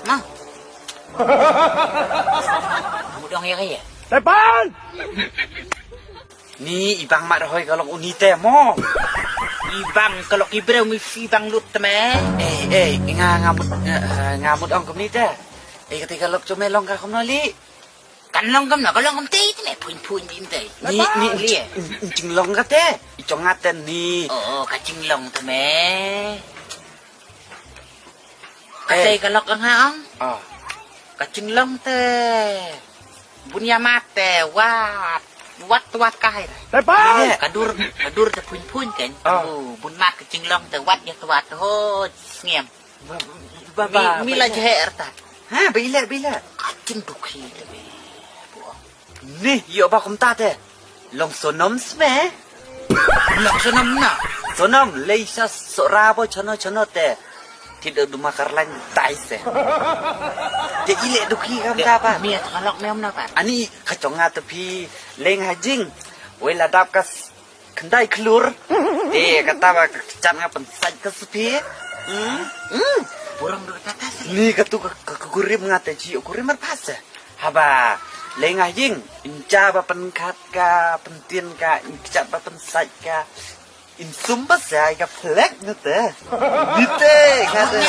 Mang. Mudang ya kaya. Tepan! Ni ibang mak roy kalau unite mo. Ibang kalau kibreu mi ibang lut teme. Ngamut ong kumnite. Ketika lok cumelong ka kumnoli. Kan long kam na kalong kam tei teme puin dim tei. Ni liye. cinglong ka te. Icong ngaten ni. Oo, kacing long teme. Katay kalok ang haang. Oh. Kacing long te. Bunya mate wat kahir. Tepan! Kadur te puin kan. Oh, bun mat kacing long te wat ya wat ho ngiem. Baba. Mila jahe ertat. Ha, bila. Kacing dukhi te be. Ni, yo ba kum ta te. Long sonom sme. Long sunam na. Sonom leisa sorabo chono te. Tidak dumakar lain tai se. Dia ile duki kam ta pa. Mia kalok meom na pa. Ani kacong ngata pi leng hajing. Wela dap kas kendai kelur. Kata ba kecap ngapen saj kas pi. Burung do tatas. Ni katu kurim ngata ji kurim marpasa. Haba leng hajing inca ba penkat ka pentin ka kecap ba pensaj ka insum ba sai ka flek ngata. Dite kata.